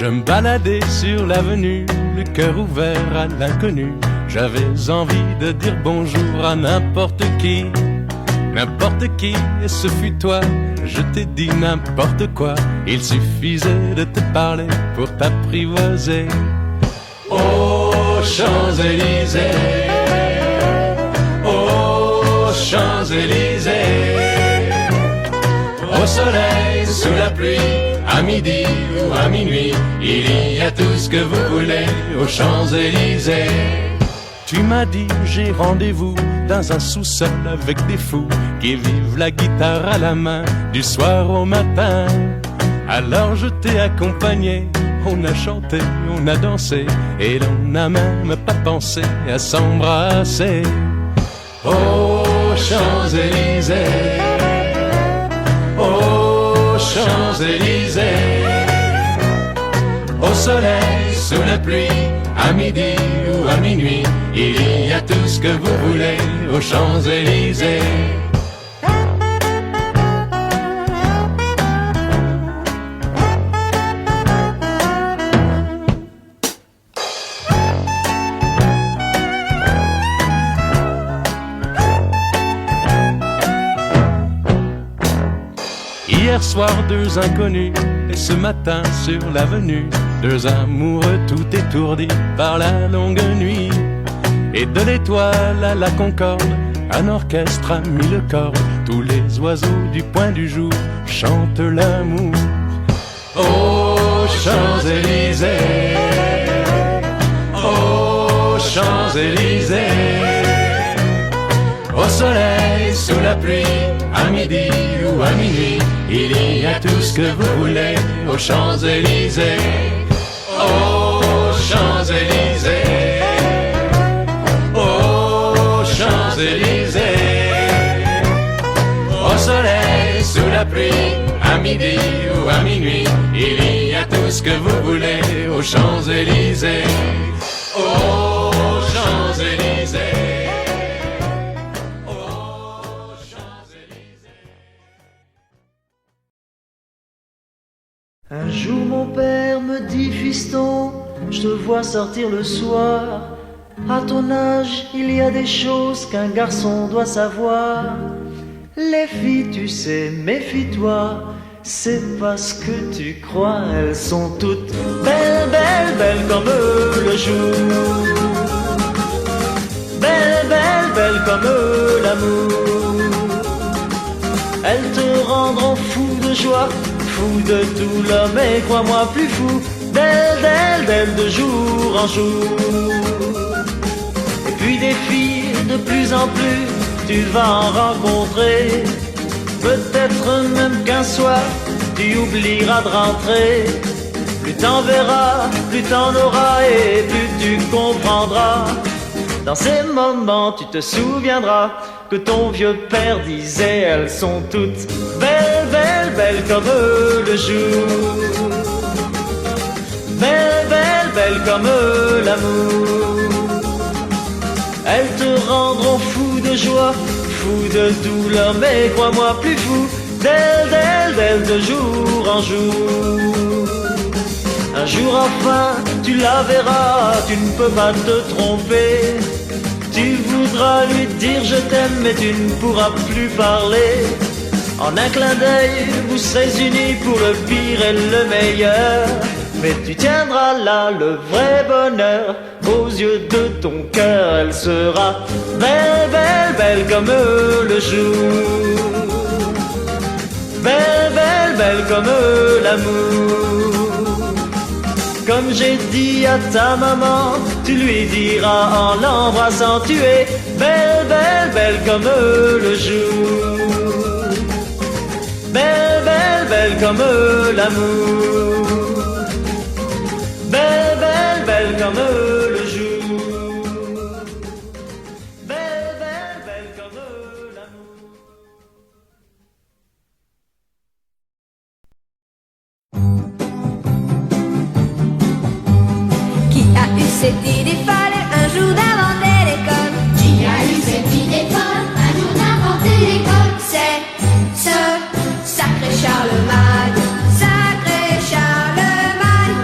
Je me baladais sur l'avenue, le cœur ouvert à l'inconnu. J'avais envie de dire bonjour à n'importe qui, et ce fut toi. Je t'ai dit n'importe quoi, il suffisait de te parler pour t'apprivoiser. Aux Champs-Élysées, aux Champs-Élysées, au soleil, sous la pluie, à midi ou à minuit, il y a tout ce que vous voulez aux Champs-Élysées. Tu m'as dit j'ai rendez-vous dans un sous-sol avec des fous qui vivent la guitare à la main du soir au matin. Alors je t'ai accompagné, on a chanté, on a dansé et l'on n'a même pas pensé à s'embrasser. Aux Champs-Élysées, aux Champs-Élysées, au soleil, sous la pluie, à midi ou à minuit, il y a tout ce que vous voulez aux Champs-Élysées. Hier soir, deux inconnus, et ce matin sur l'avenue, deux amoureux tout étourdis par la longue nuit. Et de l'étoile à la Concorde, un orchestre a mis le corps. Tous les oiseaux du point du jour chantent l'amour. Aux Champs-Élysées, aux Champs-Élysées, au soleil, sous la pluie, à midi ou à minuit, il y a tout ce que vous voulez aux Champs-Élysées. Aux Champs-Élysées, aux Champs-Élysées, au soleil, sous la pluie, à midi ou à minuit, il y a tout ce que vous voulez aux Champs-Élysées. Aux Champs-Élysées. Un jour mon père me dit: fiston, je te vois sortir le soir. À ton âge, il y a des choses qu'un garçon doit savoir. Les filles, tu sais, méfie-toi, c'est pas ce que tu crois. Elles sont toutes belles, belles, belles comme le jour. Belles, belles, belles comme l'amour. Elles te rendront fou de joie, fou de douleur, mais crois-moi plus fou d'elle, d'elle, d'elle de jour en jour. Et puis des filles de plus en plus, tu vas en rencontrer. Peut-être même qu'un soir, tu oublieras de rentrer. Plus t'en verras, plus t'en auras et plus tu comprendras. Dans ces moments, tu te souviendras que ton vieux père disait: elles sont toutes belles, belles, belles comme le jour. Belles, belles, belles comme l'amour. Elles te rendront fou de joie, fou de douleur, mais crois-moi plus fou d'elle, d'elle, d'elle de jour en jour. Un jour enfin, tu la verras, tu ne peux pas te tromper. Tu voudras lui dire je t'aime, mais tu ne pourras plus parler. En un clin d'œil, vous serez unis pour le pire et le meilleur. Mais tu tiendras là le vrai bonheur aux yeux de ton cœur. Elle sera belle, belle, belle comme le jour. Belle, belle, belle comme l'amour. Comme j'ai dit à ta maman, tu lui diras en l'embrassant: tu es belle, belle, belle comme le jour. Belle, belle, belle comme l'amour. Belle, belle, belle comme le jour. Belle, belle, belle comme l'amour. Qui a eu cette idée folle un jour d'inventer l'école? Qui a eu cette idée folle un jour d'inventer l'école? C'est ce sacré Charlemagne, sacré Charlemagne.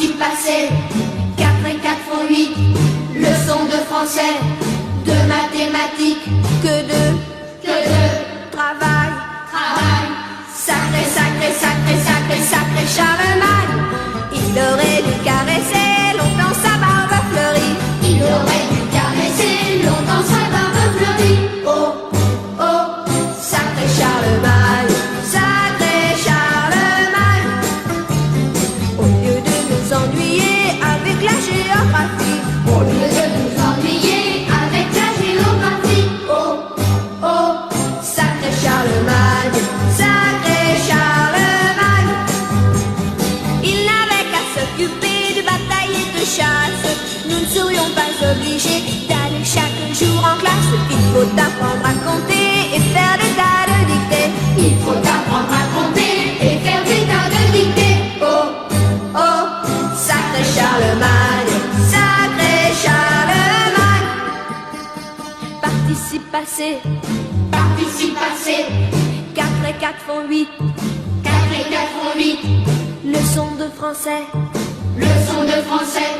participe passé. 4 et 4 font 8. Leçon de français, de mathématiques. Que de travail. Sacré, sacré, sacré, sacré, sacré Charlemagne. Il aurait dû caresser longtemps sa barbe fleurie. Il aurait dû caresser longtemps sa barbe fleurie. Oh, oh, sacré Charlemagne, sacré Charlemagne. Au lieu de nous ennuyer avec la géographie, Au lieu de nous ennuyer avec la géographie. oh, oh, sacré Charlemagne, sacré Charlemagne. Il n'avait qu'à s'occuper de bataille et de chasse. Nous ne serions pas obligés d'aller chaque jour en classe. Il faut apprendre à compter et faire des tas de dictées. Il faut apprendre à compter et faire des tas de dictées. Oh, oh, sacré Charlemagne, sacré Charlemagne. Participe passé, Participe passé, 4 et 4 font 8. 4 et 4 font 8. Leçon de français, Leçon de français,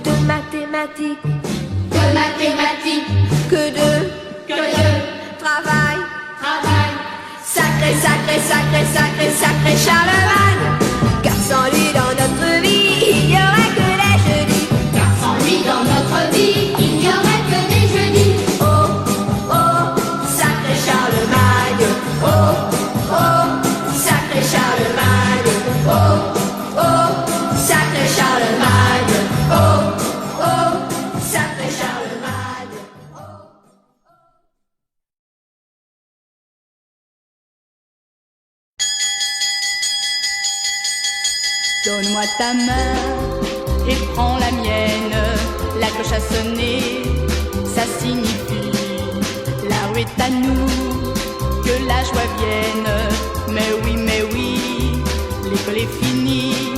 de mathématiques. de mathématiques. Que de travail. Sacré, sacré, sacré, sacré, sacré Charlemagne. Car sans lui dans notre vie, il n'y aurait que les jeudis. Car sans lui dans notre vie, il n'y aurait que des jeudis. Oh, oh, sacré Charlemagne. Oh, oh, sacré Charlemagne. Oh, oh, sacré Charlemagne. Oh, oh, sacré Charlemagne. Donne-moi ta main et prends la mienne. La cloche a sonné, ça signifie la rue est à nous, que la joie vienne. Mais oui, l'école est finie.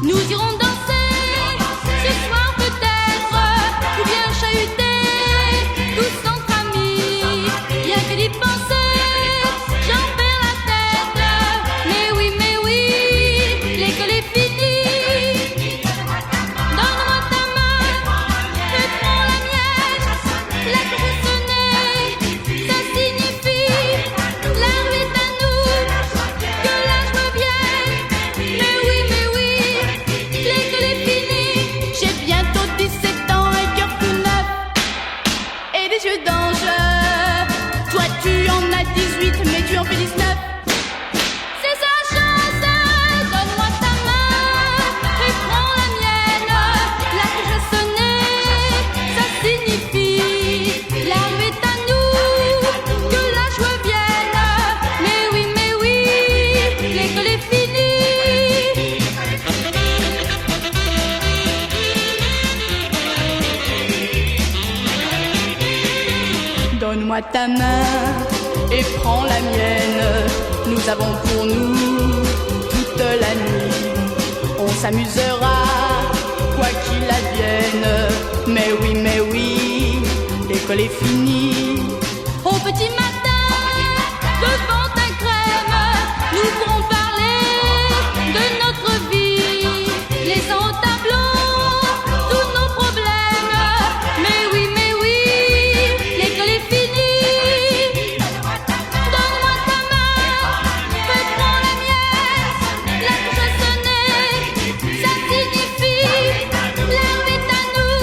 Nous irons danser ce soir peut-être, ou bien chahuter tous entre amis. Rien que d'y penser, j'en perds la tête. Mais oui, l'école est finie. Donne-moi ta main, je prends la mienne. La cloche a sonné, ça signifie la rue est à nous, que la joie vienne. Mais oui, l'école est finie. J'ai bientôt 17 ans, un cœur tout neuf et des yeux d'ange. Toi tu en as 18, mais tu en fais 19. C'est sa chance, donne-moi ta main et prends la mienne. La cloche a sonné, ça signifie la rue est à nous, que la joie vienne. Mais oui, l'école est finie. Donne-moi ta main et prends la mienne. Nous avons pour nous toute la nuit. On s'amusera, quoi qu'il advienne. Mais oui, l'école est finie. Au petit matin, devant ta crème, nous pourrons parler de notre vie, laissant au tableau tous nos problèmes. Mais oui, l'école est finie. Donne-moi ta main, fais prends la mienne. La cloche a sonné, ça signifie la rue est à nous,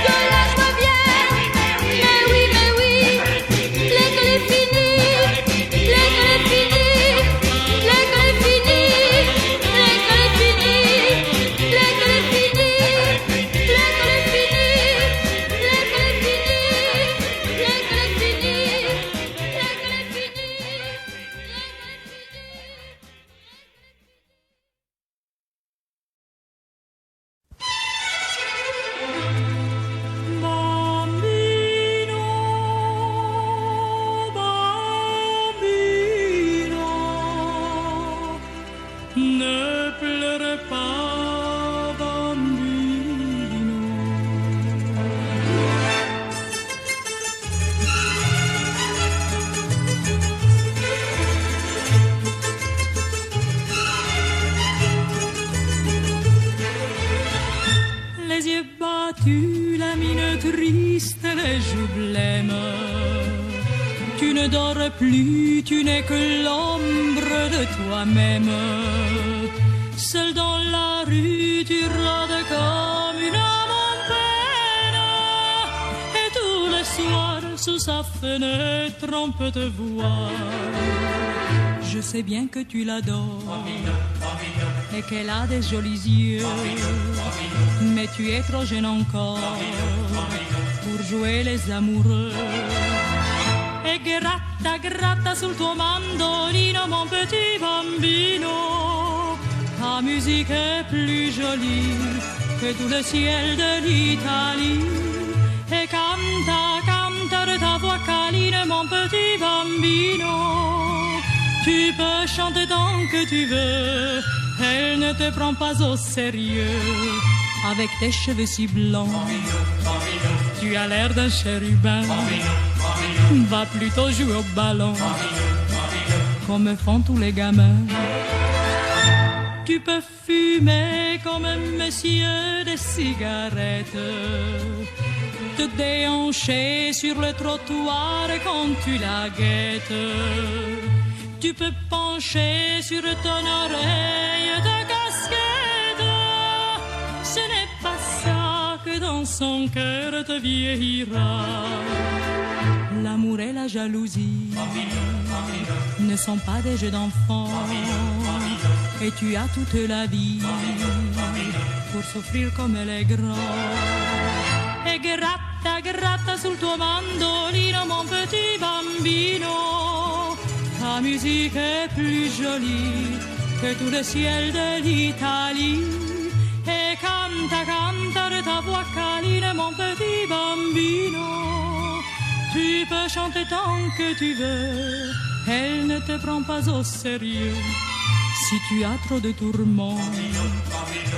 que la joie vienne. Mais oui, l'école est finie. L'école est finie. L'école est finie. L'école est finie. as-tu la mine triste, les joues blêmes? Tu ne dors plus, tu n'es que l'ombre de toi-même. Seul dans la rue, tu rôdes comme une âme en peine. Et tous les soirs, sous sa fenêtre, on peut te voir. Je sais bien que tu l'adores et qu'elle a des jolis yeux, mais tu es trop jeune encore pour jouer les amoureux. E gratta, gratta sul tuo mandolino, mon petit bambino. Ta musique est plus jolie que tout le ciel de l'Italie. Et canta, canta de ta voix câline, mon petit bambino. Tu peux chanter tant que tu veux, elle ne te prend pas au sérieux. Avec tes cheveux si blancs, tu as l'air d'un chérubin. Va plutôt jouer au ballon, comme font tous les gamins. Tu peux fumer comme un monsieur des cigarettes, te déhancher sur le trottoir quand tu la guettes. Tu peux pencher sur ton oreille de casquette. Ce n'est pas ça que dans son cœur te vieillira. L'amour et la jalousie ne sont pas des jeux d'enfants. Et tu as toute la vie pour souffrir comme les grands. E gratta, gratta sul tuo mandolino, mon petit bambino. Ta musique est plus jolie que tout le ciel de l'Italie. Et canta, canta de ta voix câline, mon petit bambino. Tu peux chanter tant que tu veux, elle ne te prend pas au sérieux. Si tu as trop de tourments,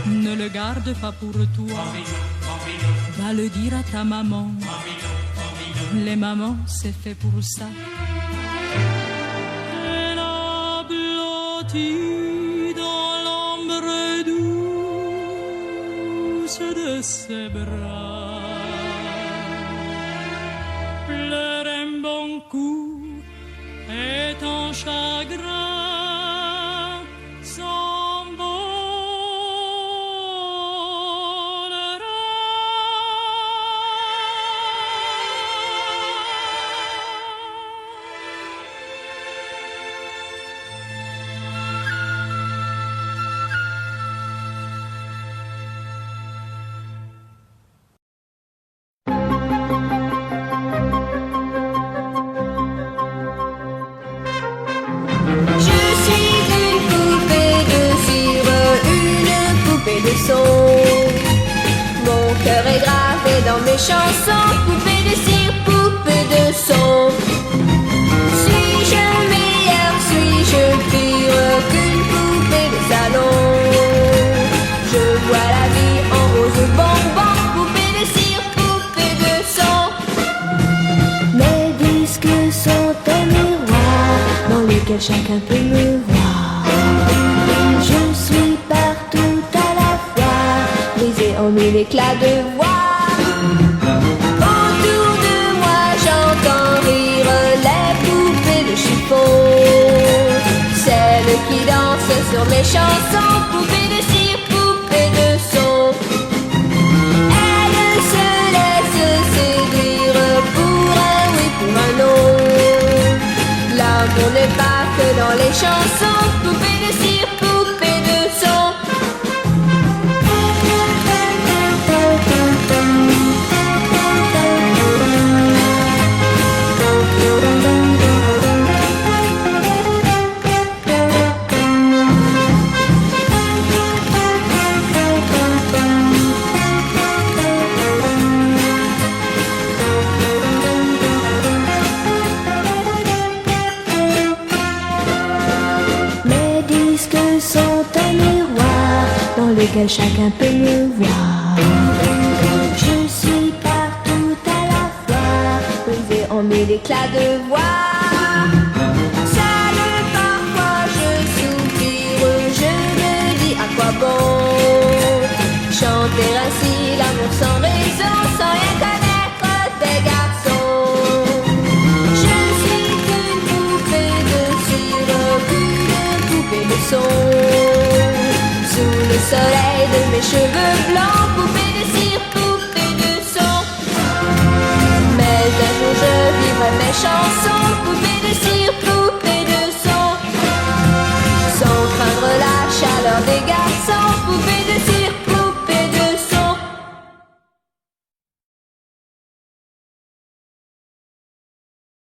ne le garde pas pour toi. Va le dire à ta maman. Les mamans, c'est fait pour ça. Elle a blotti dans l'ombre douce de ses bras. Pleure un bon coup et ton chagrin dans mes chansons, poupée de cire, poupée de son. Suis-je meilleure, suis-je pire qu'une poupée de salon? Je vois la vie en rose bonbon, poupée de cire, poupée de son. Mes disques sont un miroir dans lequel chacun peut me voir. Je suis partout à la fois, brisée en mille éclats de voix. Celles qui dansent sur mes chansons, poupées de cire, poupées de son. Elles se laissent séduire pour un oui, pour un non. L'amour n'est pas que dans les chansons, poupées de cire, poupées de son. Lequel chacun peut me voir. Je suis partout à la fois, brisée en mille éclats de voix. Seule parfois je soupire, je me dis à quoi bon chanter ainsi l'amour sans raison. soleil de mes cheveux blancs, poupée de cire, poupée de son. Mais un jour je vivrai mes chansons, poupée de cire, poupée de son, sans craindre la chaleur des gars.